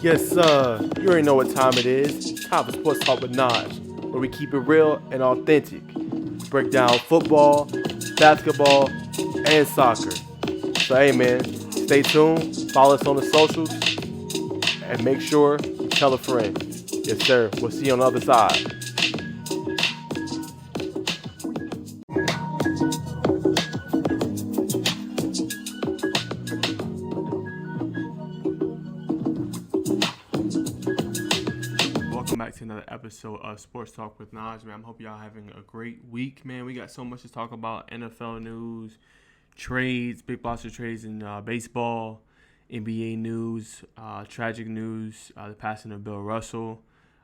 Yes, sir. You already know what time it is. Time for Sports Talk with Naj, where we keep it real and authentic. Break down football, basketball, and soccer. So, hey, man, stay tuned. Follow us on the socials, and make sure you tell a friend. Yes, sir. We'll see you on the other side. Welcome back to another episode of Sports Talk with Naj, man. I hope y'all having a great week, man. We got so much to talk about: NFL news, trades, big blockbuster trades in baseball, NBA news, tragic news, the passing of Bill Russell.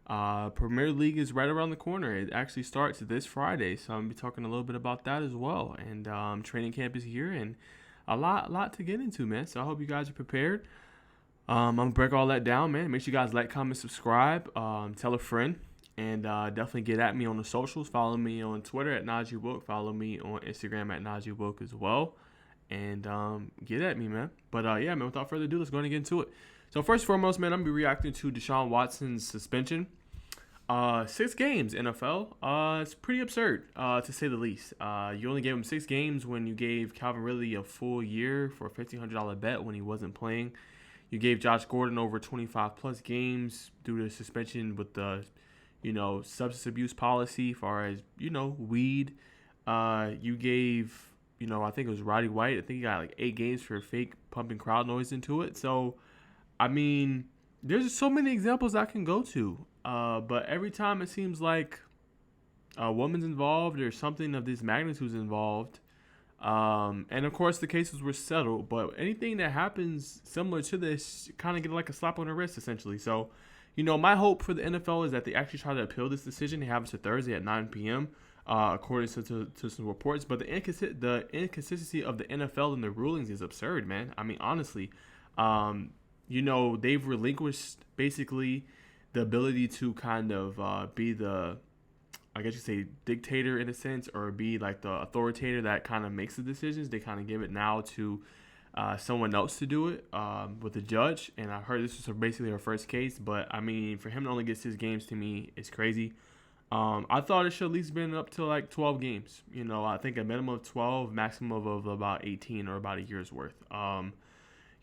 Premier League is right around the corner. It actually starts this Friday, so I'm going to be talking a little bit about that as well. And training camp is here, and a lot to get into, man. So I hope you guys are prepared. I'm going to break all that down, man. Make sure you guys like, comment, subscribe, tell a friend, and definitely get at me on the socials. Follow me on Twitter at Najee Book. Follow me on Instagram at Najee Book as well. And get at me, man. But, yeah, man, without further ado, let's go ahead and get into it. So, first and foremost, man, I'm going to be reacting to Deshaun Watson's suspension. 6 games, NFL. It's pretty absurd, to say the least. You only gave him 6 games when you gave Calvin Ridley a full year for a $1,500 bet when he wasn't playing. You gave Josh Gordon over 25-plus games due to suspension with the, substance abuse policy as far as, weed. You gave, I think it was Roddy White. I think he got like 8 games for fake pumping crowd noise into it. So, I mean, there's so many examples I can go to. But every time it seems like a woman's involved or something of this magnitude is involved. And of course the cases were settled, but anything that happens similar to this kind of get like a slap on the wrist essentially. So, my hope for the NFL is that they actually try to appeal this decision. They have it to Thursday at 9 p.m. According to some reports. But the inconsistency of the NFL and the rulings is absurd, man. I mean, honestly, they've relinquished basically the ability to kind of be the, I guess you say, dictator in a sense, or be like the authoritator that kind of makes the decisions. They kind of give it now to someone else to do it with the judge. And I heard this was basically her first case. But, I mean, for him to only get 6 games to me is crazy. I thought it should at least been up to like 12 games. I think a minimum of 12, maximum of about 18 or about a year's worth.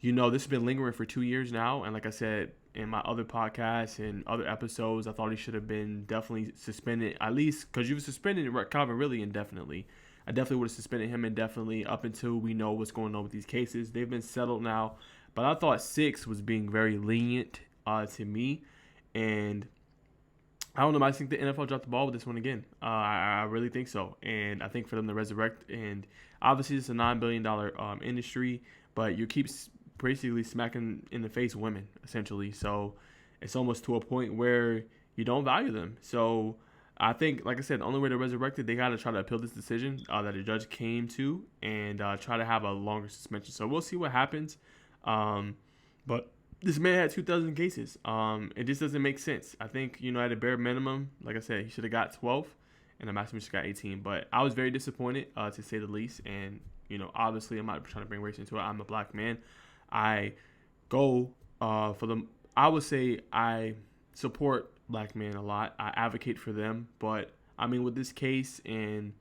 This has been lingering for 2 years now. And like I said, in my other podcasts and other episodes, I thought he should have been definitely suspended, at least because you suspended Calvin really indefinitely. I definitely would have suspended him indefinitely up until we know what's going on with these cases. They've been settled now, but I thought 6 was being very lenient to me. And I don't know, I think the NFL dropped the ball with this one again. I really think so. And I think for them to resurrect, and obviously it's a $9 billion industry, but you keep basically smacking in the face women, essentially. So it's almost to a point where you don't value them. So I think, like I said, the only way to resurrect it, they got to try to appeal this decision that the judge came to and try to have a longer suspension. So we'll see what happens. But this man had 2,000 cases. It just doesn't make sense. I think, at a bare minimum, like I said, he should have got 12 and the maximum just got 18. But I was very disappointed, to say the least. And, obviously I'm not trying to bring race into it. I'm a black man. I go for them. I would say I support black men a lot. I advocate for them. But, I mean, with this case and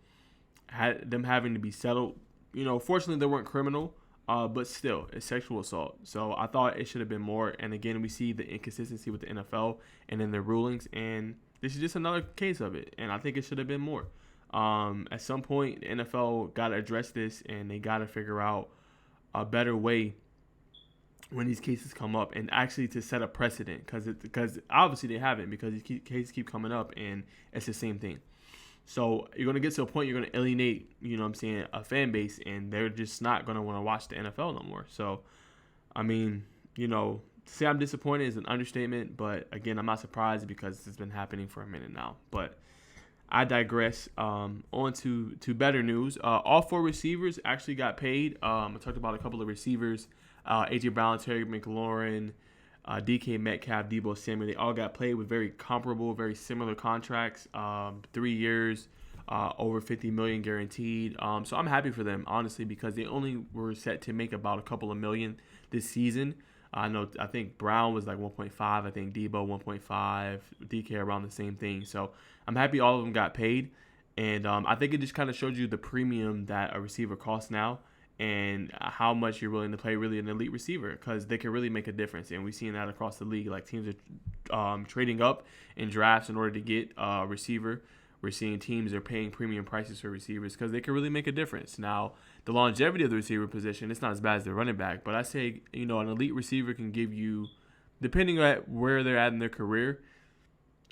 them having to be settled, fortunately they weren't criminal, but still, it's sexual assault. So I thought it should have been more. And, again, we see the inconsistency with the NFL and in their rulings. And this is just another case of it. And I think it should have been more. At some point, the NFL got to address this, and they got to figure out a better way when these cases come up, and actually to set a precedent, because obviously they haven't, because these cases keep coming up and it's the same thing. So you're going to get to a point you're going to alienate, a fan base, and they're just not going to want to watch the NFL no more. So, I mean, to say I'm disappointed is an understatement, but again, I'm not surprised because it's been happening for a minute now. But I digress. On to better news. All 4 receivers actually got paid. I talked about a couple of receivers. A.J. Brown, Terry McLaurin, DK Metcalf, Deebo Samuel, they all got played with very comparable, very similar contracts. 3 years, over $50 million guaranteed. So I'm happy for them, honestly, because they only were set to make about a couple of million this season. I think Brown was like 1.5. I think Deebo 1.5. DK around the same thing. So I'm happy all of them got paid. And I think it just kind of showed you the premium that a receiver costs now and how much you're willing to pay really an elite receiver because they can really make a difference. And we've seen that across the league. Like teams are trading up in drafts in order to get a receiver. We're seeing teams are paying premium prices for receivers because they can really make a difference. Now, the longevity of the receiver position, it's not as bad as the running back. But I say, an elite receiver can give you, depending on where they're at in their career,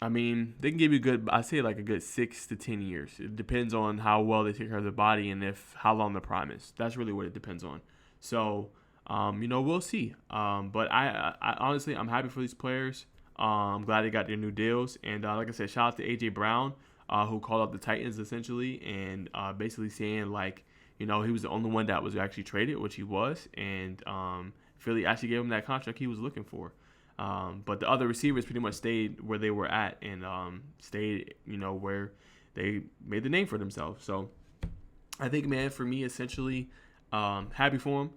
I mean, they can give you I say like a good 6 to 10 years. It depends on how well they take care of their body and how long the prime is. That's really what it depends on. So, we'll see. But I honestly, I'm happy for these players. I'm glad they got their new deals. And like I said, shout out to A.J. Brown, who called up the Titans essentially and basically saying like, he was the only one that was actually traded, which he was. And Philly actually gave him that contract he was looking for. But the other receivers pretty much stayed where they were at and stayed, where they made the name for themselves. So I think, man, for me, essentially, happy for him.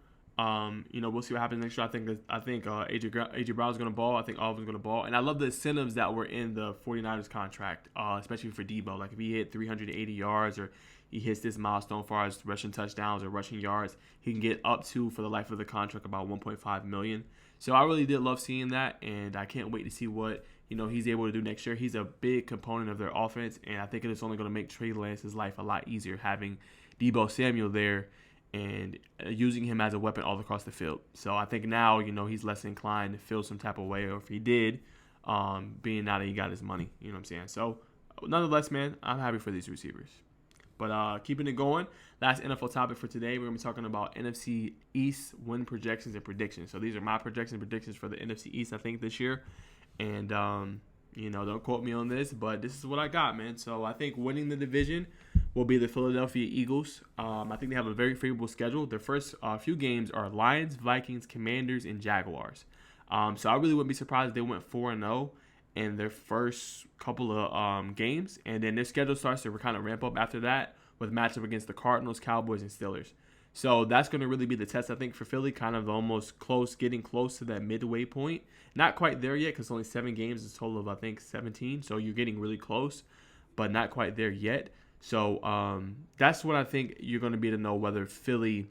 We'll see what happens next year. I think AJ Brown's going to ball. I think Oliver's going to ball. And I love the incentives that were in the 49ers contract, especially for Deebo. Like if he hit 380 yards or he hits this milestone as far as rushing touchdowns or rushing yards, he can get up to, for the life of the contract, about $1.5 million. So I really did love seeing that, and I can't wait to see what he's able to do next year. He's a big component of their offense, and I think it's only going to make Trey Lance's life a lot easier having Deebo Samuel there and using him as a weapon all across the field. So I think now, he's less inclined to feel some type of way, or if he did, being now that he got his money. You know what I'm saying? So nonetheless, man, I'm happy for these receivers. But keeping it going, last NFL topic for today, we're going to be talking about NFC East win projections and predictions. So these are my predictions for the NFC East, I think, this year. And, don't quote me on this, but this is what I got, man. So I think winning the division will be the Philadelphia Eagles. I think they have a very favorable schedule. Their first few games are Lions, Vikings, Commanders, and Jaguars. So I really wouldn't be surprised if they went 4-0. In their first couple of games, and then their schedule starts to kind of ramp up after that with matchup against the Cardinals, Cowboys, and Steelers. So that's going to really be the test, I think, for Philly, kind of almost getting close to that midway point. Not quite there yet because only 7 games is a total of, I think, 17. So you're getting really close, but not quite there yet. So that's what I think you're going to be to know whether Philly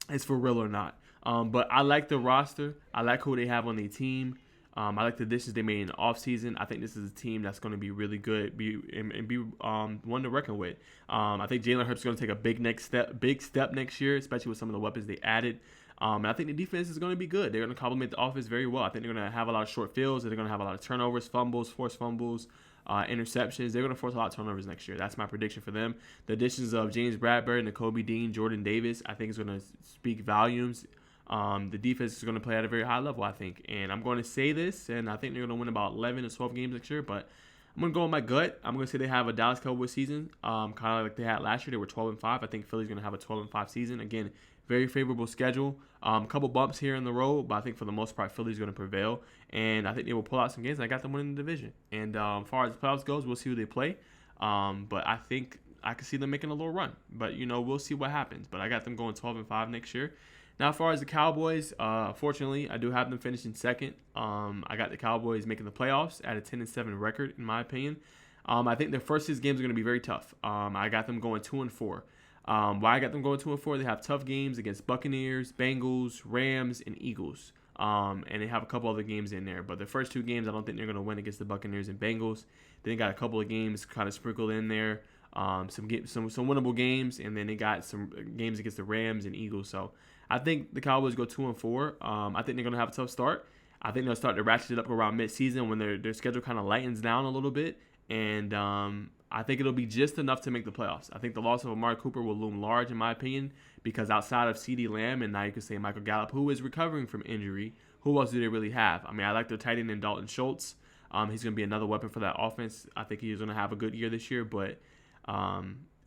is for real or not. But I like the roster. I like who they have on their team. I like the additions they made in the offseason. I think this is a team that's going to be really good, be one to reckon with. I think Jalen Hurts is going to take a big step next year, especially with some of the weapons they added. And I think the defense is going to be good. They're going to complement the offense very well. I think they're going to have a lot of short fields. They're going to have a lot of turnovers, forced fumbles, interceptions. They're going to force a lot of turnovers next year. That's my prediction for them. The additions of James Bradbury, Nakobe Dean, Jordan Davis, I think is going to speak volumes. The defense is going to play at a very high level, I think. And I'm going to say this, and I think they're going to win about 11 to 12 games next year. But I'm going to go with my gut. I'm going to say they have a Dallas Cowboys season, kind of like they had last year. They were 12-5. I think Philly's going to have a 12-5 season. Again, very favorable schedule. A couple bumps here in the road, but I think for the most part, Philly's going to prevail. And I think they will pull out some games. And I got them winning the division. And as far as the playoffs goes, we'll see who they play. But I think I can see them making a little run. But, we'll see what happens. But I got them going 12-5 next year. Now, as far as the Cowboys, fortunately, I do have them finishing second. I got the Cowboys making the playoffs at a 10-7 record, in my opinion. I think their first 6 games are going to be very tough. I got them going 2-4. Why I got them going 2-4? They have tough games against Buccaneers, Bengals, Rams, and Eagles. And they have a couple other games in there. But the first 2 games, I don't think they're going to win against the Buccaneers and Bengals. Then they got a couple of games kind of sprinkled in there. Some winnable games, and then they got some games against the Rams and Eagles. So I think the Cowboys go 2-4. I think they're going to have a tough start. I think they'll start to ratchet it up around mid-season when their schedule kind of lightens down a little bit. And I think it'll be just enough to make the playoffs. I think the loss of Amari Cooper will loom large, in my opinion, because outside of CeeDee Lamb and now you can say Michael Gallup, who is recovering from injury, who else do they really have? I mean, I like their tight end in Dalton Schultz. He's going to be another weapon for that offense. I think he's going to have a good year this year, but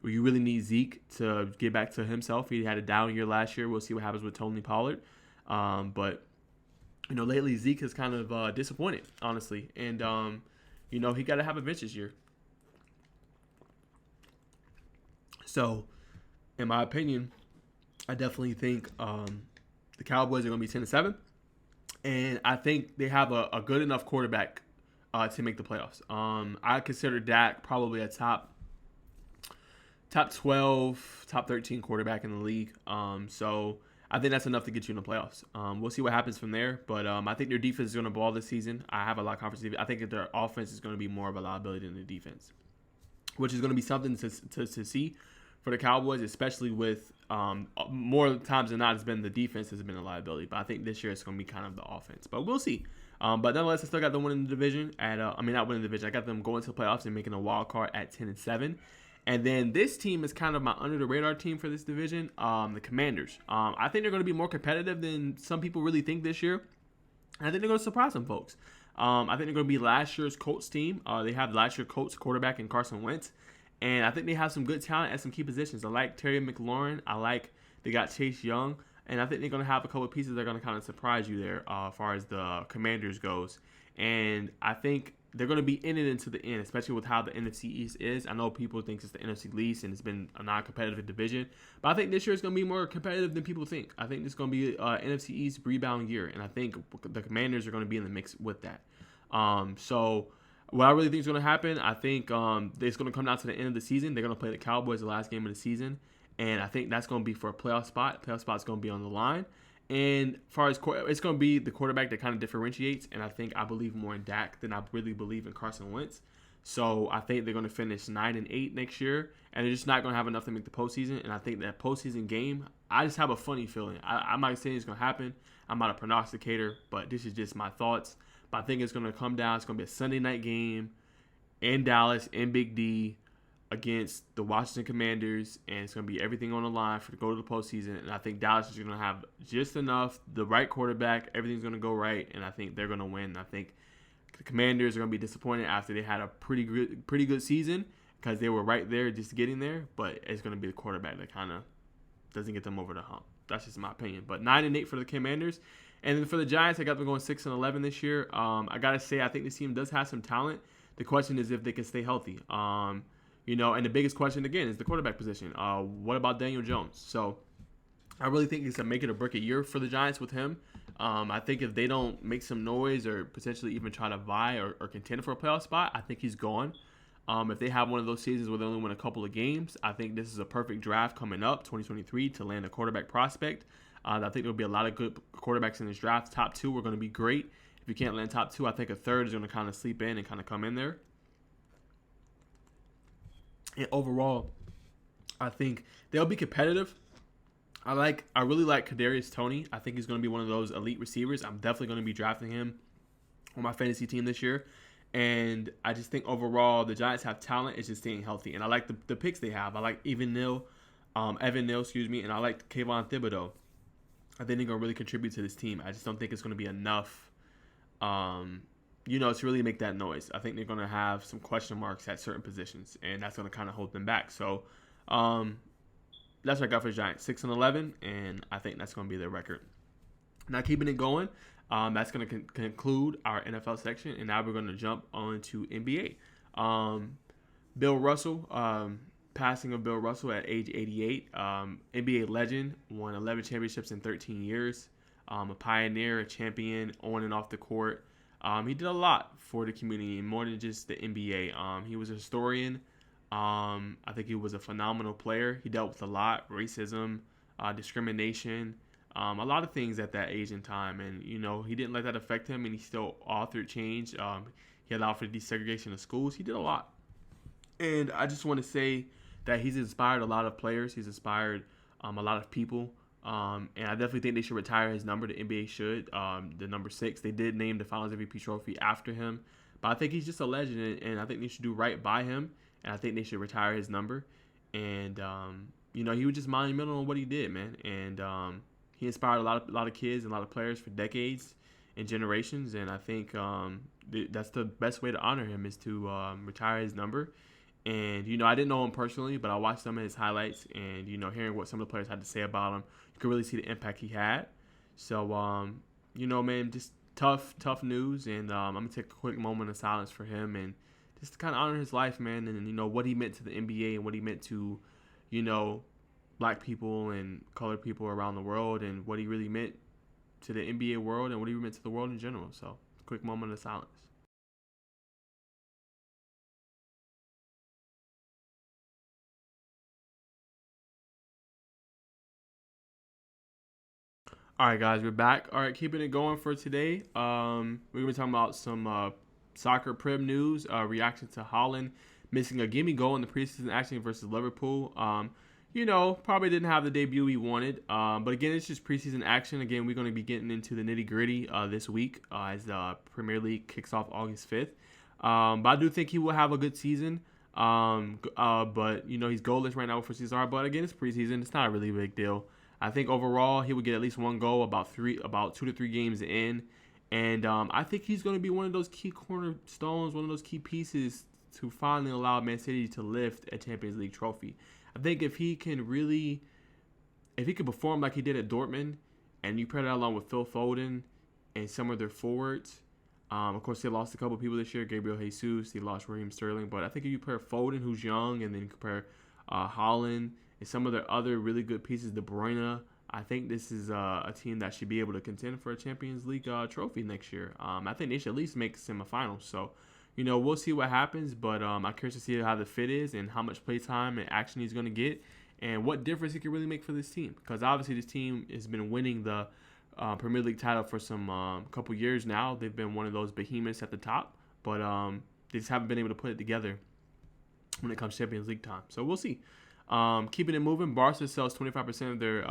you really need Zeke to get back to himself. He had a down year last year. We'll see what happens with Tony Pollard. But lately Zeke has kind of disappointed, honestly. And, he got to have a bench this year. So, in my opinion, I definitely think the Cowboys are going to be 10-7. and I think they have a good enough quarterback to make the playoffs. I consider Dak probably a top 12, top 13 quarterback in the league. So I think that's enough to get you in the playoffs. We'll see what happens from there. But I think their defense is going to ball this season. I have a lot of confidence. I think that their offense is going to be more of a liability than the defense, which is going to be something to see for the Cowboys, especially with more times than not, it's been the defense has been a liability. But I think this year it's going to be kind of the offense. But we'll see. But nonetheless, I still got them winning the division. Not winning the division. I got them going to the playoffs and making a wild card at 10-7. And then this team is kind of my under the radar team for this division, the Commanders. I think they're going to be more competitive than some people really think this year. And I think they're going to surprise some folks. I think they're going to be last year's Colts team. They have last year's Colts quarterback in Carson Wentz. And I think they have some good talent at some key positions. I like Terry McLaurin. They got Chase Young. And I think they're going to have a couple of pieces that are going to kind of surprise you there as far as the Commanders goes. And I think they're going to be in it into the end, especially with how the NFC East is. I know people think it's the NFC least and it's been a non-competitive division. But I think this year is going to be more competitive than people think. I think this is going to be an NFC East rebound year. And I think the Commanders are going to be in the mix with that. So what I really think is going to happen, I think it's going to come down to the end of the season. They're going to play the Cowboys the last game of the season. And I think that's going to be for a playoff spot. Playoff spot's going to be on the line. And as far as it's going to be the quarterback that kind of differentiates. And I believe more in Dak than I really believe in Carson Wentz. So I think they're going to finish 9-8 next year. And they're just not going to have enough to make the postseason. And I think that postseason game, I just have a funny feeling. I'm not saying it's going to happen. I'm not a prognosticator. But this is just my thoughts. But I think it's going to come down. It's going to be a Sunday night game in Dallas, in Big D, against the Washington Commanders, and it's going to be everything on the line to go to the postseason. And I think Dallas is going to have just enough, the right quarterback, everything's going to go right, and I think they're going to win. I think the Commanders are going to be disappointed after they had a pretty good season because they were right there just getting there, but it's going to be the quarterback that kind of doesn't get them over the hump. That's just my opinion. But 9-8 for the Commanders. And then for the Giants, I got them going 6-11 this year. I got to say, I think this team does have some talent. The question is if they can stay healthy. And the biggest question, again, is the quarterback position. What about Daniel Jones? So I really think it's a make it or break a year for the Giants with him. I think if they don't make some noise or potentially even try to vie or contend for a playoff spot, I think he's gone. If they have one of those seasons where they only win a couple of games, I think this is a perfect draft coming up, 2023, to land a quarterback prospect. I think there'll be a lot of good quarterbacks in this draft. Top two are going to be great. If you can't land top two, I think a third is going to kind of sleep in and kind of come in there. And overall, I think they'll be competitive. I really like Kadarius Toney. I think he's going to be one of those elite receivers. I'm definitely going to be drafting him on my fantasy team this year. And I just think overall the Giants have talent. It's just staying healthy. And I like the picks they have. I like Evan Neal, and I like Kayvon Thibodeau. I think they're going to really contribute to this team. I just don't think it's going to be enough, to really make that noise. I think they're going to have some question marks at certain positions, and that's going to kind of hold them back. So that's what I got for the Giants, 6-11, and I think that's going to be their record. Now, keeping it going, that's going to conclude our NFL section, and now we're going to jump on to NBA. Bill Russell, passing of Bill Russell at age 88, NBA legend, won 11 championships in 13 years, a pioneer, a champion on and off the court. He did a lot for the community, more than just the NBA. He was a historian. I think he was a phenomenal player. He dealt with a lot, racism, discrimination, a lot of things at that age and time. And, he didn't let that affect him, and he still authored change. He allowed for desegregation of schools. He did a lot. And I just want to say that he's inspired a lot of players. He's inspired a lot of people. And I definitely think they should retire his number. The NBA should. The number 6. They did name the Finals MVP trophy after him. But I think he's just a legend, and I think they should do right by him. And I think they should retire his number. And, he was just monumental on what he did, man. And he inspired a lot of kids and a lot of players for decades and generations. And I think that's the best way to honor him is to retire his number. And, I didn't know him personally, but I watched some of his highlights and, hearing what some of the players had to say about him, you could really see the impact he had. So, man, just tough news. And I'm going to take a quick moment of silence for him and just to kind of honor his life, man. And, what he meant to the NBA and what he meant to, black people and colored people around the world and what he really meant to the NBA world and what he meant to the world in general. So, quick moment of silence. All right, guys, we're back. All right, keeping it going for today. We're gonna be talking about some soccer Prem news. Reaction to Haaland missing a gimme goal in the preseason action versus Liverpool. Probably didn't have the debut he wanted. But again, it's just preseason action. Again, we're going to be getting into the nitty gritty this week as the Premier League kicks off August 5th. But I do think he will have a good season. But he's goalless right now for Cesar. But again, it's preseason. It's not a really big deal. I think overall he would get at least one goal about 2 to 3 games in. And I think he's going to be one of those key cornerstones, one of those key pieces to finally allow Man City to lift a Champions League trophy. I think if he can perform like he did at Dortmund, and you pair that along with Phil Foden and some of their forwards, of course they lost a couple people this year, Gabriel Jesus, they lost Raheem Sterling, but I think if you pair Foden, who's young, and then you compare Haaland and some of their other really good pieces, De Bruyne, I think this is a team that should be able to contend for a Champions League trophy next year. I think they should at least make semifinals. So, we'll see what happens, but I'm curious to see how the fit is and how much play time and action he's going to get and what difference he can really make for this team. Because obviously this team has been winning the Premier League title for some couple years now. They've been one of those behemoths at the top, but they just haven't been able to put it together when it comes to Champions League time. So we'll see. Keeping it moving, Barca sells 25% of their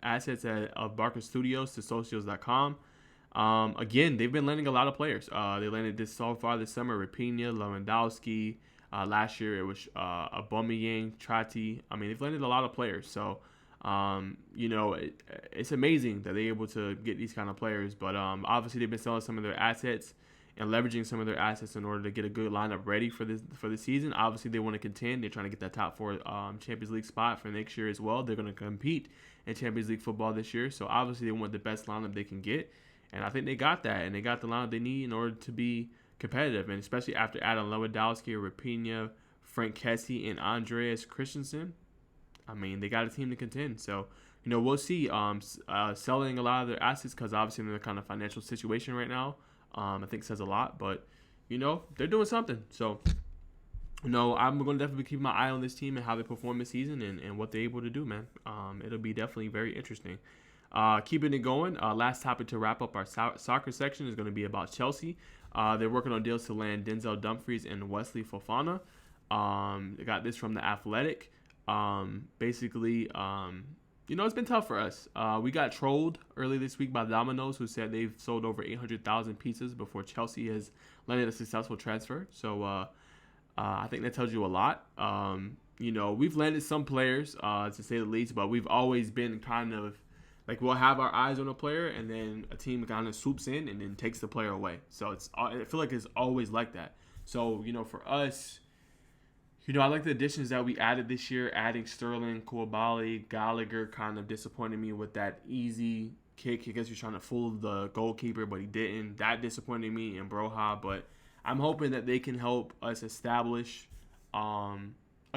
assets of Barca Studios to Socios.com. Again, they've been landing a lot of players. They landed this so far this summer, Peña, Lewandowski. Last year it was Aubameyang, Trati. I mean, they've landed a lot of players. So, it's amazing that they're able to get these kind of players. But obviously they've been selling some of their assets and leveraging some of their assets in order to get a good lineup ready for the season. Obviously, they want to contend. They're trying to get that top 4 Champions League spot for next year as well. They're going to compete in Champions League football this year. So obviously, they want the best lineup they can get. And I think they got that, and they got the lineup they need in order to be competitive. And especially after adding Lewandowski, Raphinha, Frank Kessie, and Andreas Christensen, I mean, they got a team to contend. So, we'll see. Selling a lot of their assets because obviously they're in a kind of financial situation right now. I think says a lot, but they're doing something. So, I'm going to definitely keep my eye on this team and how they perform this season and what they're able to do, man. It'll be definitely very interesting. Keeping it going, last topic to wrap up our soccer section is going to be about Chelsea. They're working on deals to land Denzel Dumfries and Wesley Fofana. They got this from The Athletic. It's been tough for us. We got trolled early this week by Domino's, who said they've sold over 800,000 pizzas before Chelsea has landed a successful transfer. So I think that tells you a lot. We've landed some players, to say the least, but we've always been kind of like we'll have our eyes on a player, and then a team kind of swoops in and then takes the player away. So I feel like it's always like that. So for us, I like the additions that we added this year. Adding Sterling, Koulibaly, Gallagher kind of disappointed me with that easy kick. I guess he was trying to fool the goalkeeper, but he didn't. That disappointed me in Broha. But I'm hoping that they can help us establish a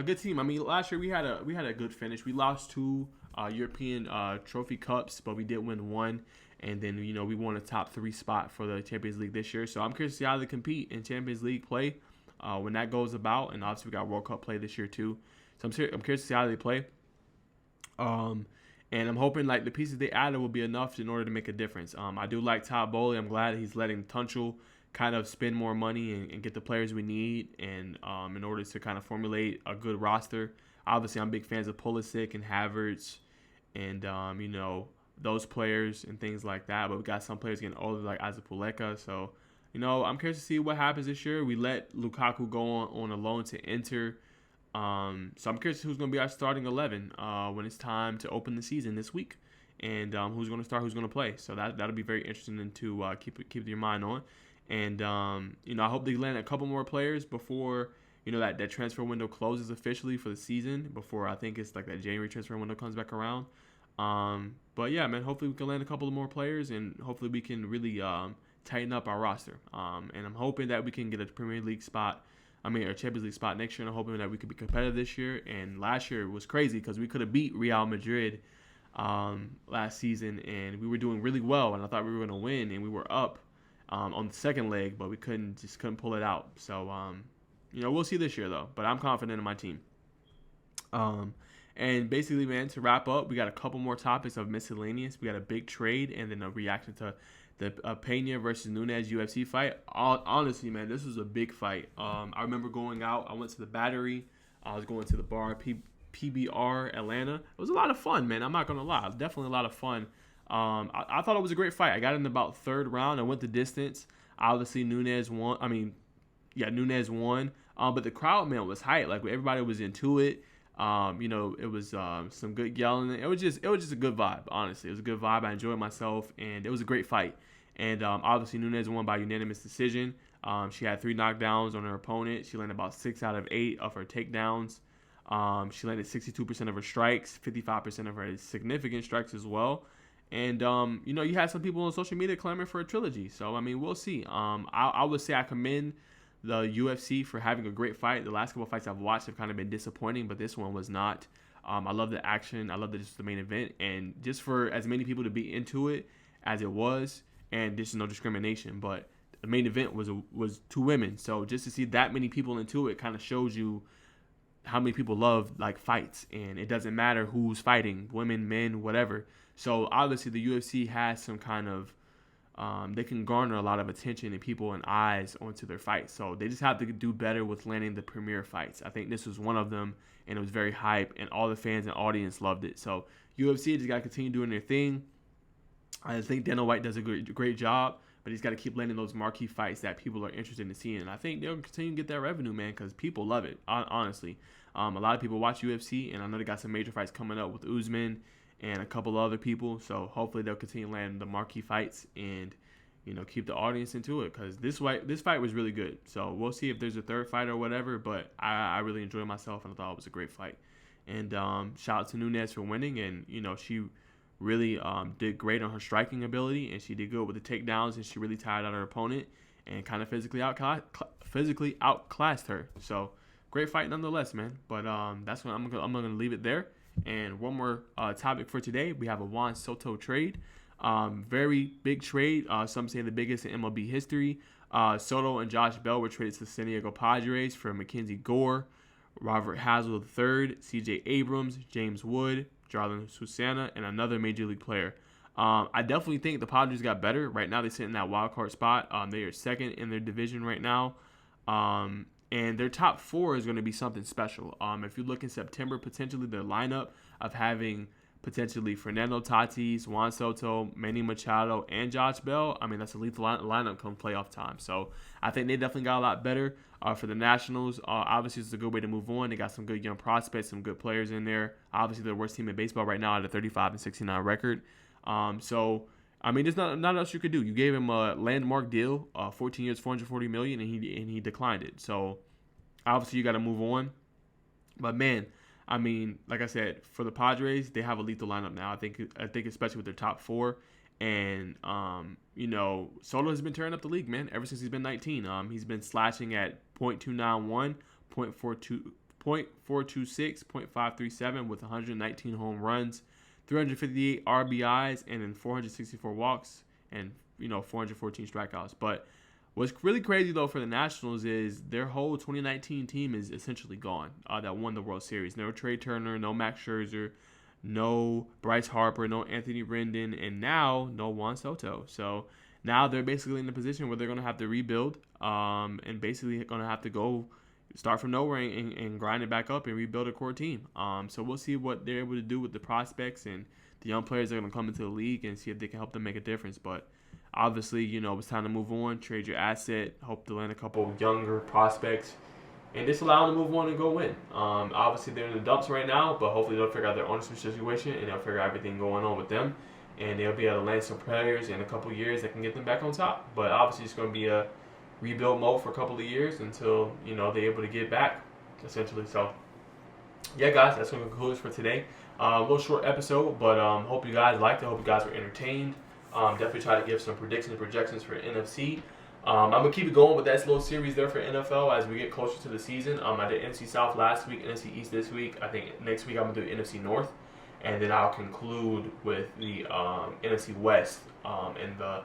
good team. I mean, last year we had a good finish. We lost 2 European trophy cups, but we did win 1. And then, we won a top 3 spot for the Champions League this year. So I'm curious to see how they compete in Champions League play when that goes about. And obviously we got World Cup play this year too. So I'm curious to see how they play. And I'm hoping like the pieces they added will be enough in order to make a difference. I do like Todd Bowley. I'm glad he's letting Tunchel kind of spend more money and get the players we need and in order to kind of formulate a good roster. Obviously, I'm big fans of Pulisic and Havertz and, those players and things like that. But we got some players getting older like Azpilicueta. So, I'm curious to see what happens this year. We let Lukaku go on a loan to Inter. So I'm curious who's going to be our starting 11 when it's time to open the season this week. And who's going to start, who's going to play. So that'll be very interesting to keep your mind on. And, I hope they land a couple more players before, that transfer window closes officially for the season. Before I think it's like that January transfer window comes back around. But yeah, man, hopefully we can land a couple of more players and hopefully we can really tighten up our roster. And I'm hoping that we can get a Premier League spot. Or Champions League spot next year. And I'm hoping that we could be competitive this year. And last year was crazy because we could have beat Real Madrid last season, and we were doing really well, and I thought we were going to win, and we were up on the second leg, but we couldn't pull it out. So we'll see this year though. But I'm confident in my team. And basically, man, to wrap up, we got a couple more topics of miscellaneous. We got a big trade, and then a reaction to the Peña versus Nunez UFC fight. Honestly, man, this was a big fight. I remember going out. I went to the Battery. I was going to the bar, PBR Atlanta. It was a lot of fun, man. I'm not going to lie. Definitely a lot of fun. I thought it was a great fight. I got in about third round. I went the distance. Obviously, Nunez won. Nunez won. But the crowd, man, was hyped. Like, everybody was into it. It was some good yelling. It was just a good vibe, honestly. It was a good vibe. I enjoyed myself, and it was a great fight. And obviously, Nunez won by unanimous decision. She had 3 knockdowns on her opponent. She landed about 6 out of 8 of her takedowns. She landed 62% of her strikes, 55% of her significant strikes as well. And, you had some people on social media clamoring for a trilogy. So, we'll see. I would say I commend the UFC for having a great fight. The last couple of fights I've watched have kind of been disappointing, but this one was not. I love the action. I love that this was the main event. And just for as many people to be into it as it was, and this is no discrimination, but the main event was 2 women. So just to see that many people into it kind of shows you how many people love like fights, and it doesn't matter who's fighting, women, men, whatever. So obviously the UFC has some kind of they can garner a lot of attention and people and eyes onto their fights. So they just have to do better with landing the premier fights. I think this was one of them, and it was very hype, and all the fans and audience loved it. So UFC just got to continue doing their thing. I think Dana White does a great job, but he's got to keep landing those marquee fights that people are interested in seeing. And I think they'll continue to get that revenue, man, because people love it, honestly. A lot of people watch UFC, and I know they got some major fights coming up with Usman and a couple of other people. So hopefully they'll continue landing the marquee fights and, keep the audience into it, because this fight was really good. So we'll see if there's a third fight or whatever, but I really enjoyed myself, and I thought it was a great fight. And shout out to Nunez for winning, and, she really did great on her striking ability, and she did good with the takedowns, and she really tired out her opponent and kind of physically outclassed her. So great fight nonetheless, man. But that's when I'm gonna leave it there. And one more topic for today, we have a Juan Soto trade. Very big trade. Some say the biggest in MLB history. Soto and Josh Bell were traded to the San Diego Padres for Mackenzie Gore, Robert Hazel III, C.J. Abrams, James Wood, Jarlin Susana, and another major league player. I definitely think the Padres got better. Right now, they sit in that wild card spot. They are second in their division right now. And their top 4 is going to be something special. If you look in September, potentially their lineup of having potentially Fernando Tatis, Juan Soto, Manny Machado, and Josh Bell, that's a lethal lineup come playoff time. So I think they definitely got a lot better. For the Nationals, obviously it's a good way to move on. They got some good young prospects, some good players in there. Obviously, they're the worst team in baseball right now at a 35-69 record. There's not else you could do. You gave him a landmark deal, 14 years, $440 million, and he declined it. So obviously you got to move on. But man, like I said, for the Padres, they have a lethal lineup now. I think especially with their top 4. And, Soto has been tearing up the league, man, ever since he's been 19. He's been slashing at .291, .426, .537 with 119 home runs, 358 RBIs, and then 464 walks and, 414 strikeouts. But what's really crazy, though, for the Nationals is their whole 2019 team is essentially gone that won the World Series. No Trey Turner, no Max Scherzer, no Bryce Harper, no Anthony Rendon, and now no Juan Soto. So now they're basically in the position where they're going to have to rebuild and basically going to have to go start from nowhere and grind it back up and rebuild a core team. So we'll see what they're able to do with the prospects and the young players that are going to come into the league and see if they can help them make a difference. But obviously, it's time to move on, trade your asset, hope to land a couple younger prospects, and just allow them to move on and go win. Obviously, they're in the dumps right now, but hopefully they'll figure out their ownership situation and they'll figure out everything going on with them. And they'll be able to land some players in a couple of years that can get them back on top. But obviously, it's going to be a rebuild mode for a couple of years until, they're able to get back, essentially. So, yeah, guys, that's going to conclude it for today. A little short episode, but hope you guys liked it. Hope you guys were entertained. Definitely try to give some predictions and projections for NFC. I'm going to keep it going with that little series there for NFL as we get closer to the season. I did NFC South last week, NFC East this week. I think next week I'm going to do NFC North. and then I'll conclude with the NFC West and the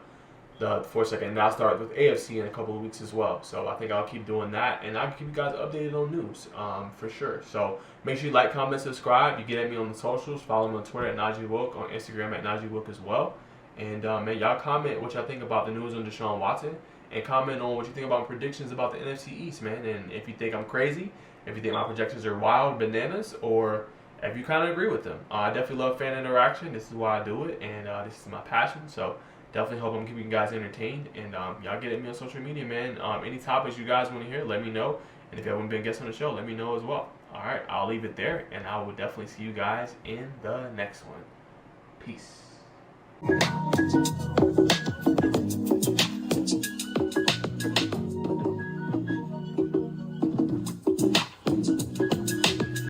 for a second. And I'll start with AFC in a couple of weeks as well. So I think I'll keep doing that, and I'll keep you guys updated on news for sure. So make sure you like, comment, subscribe. You get at me on the socials. Follow me on Twitter at Najee Wilk, on Instagram at Najee Wilk as well. And man, y'all comment what y'all think about the news on Deshaun Watson, and comment on what you think about predictions about the NFC East, man. And if you think I'm crazy, if you think my projections are wild bananas, or if you kind of agree with them. I definitely love fan interaction. This is why I do it, and this is my passion. So definitely hope I'm keeping you guys entertained. And y'all get at me on social media, man. Any topics you guys want to hear, let me know. And if you haven't been a guest on the show, let me know as well. All right, I'll leave it there, and I will definitely see you guys in the next one. Peace.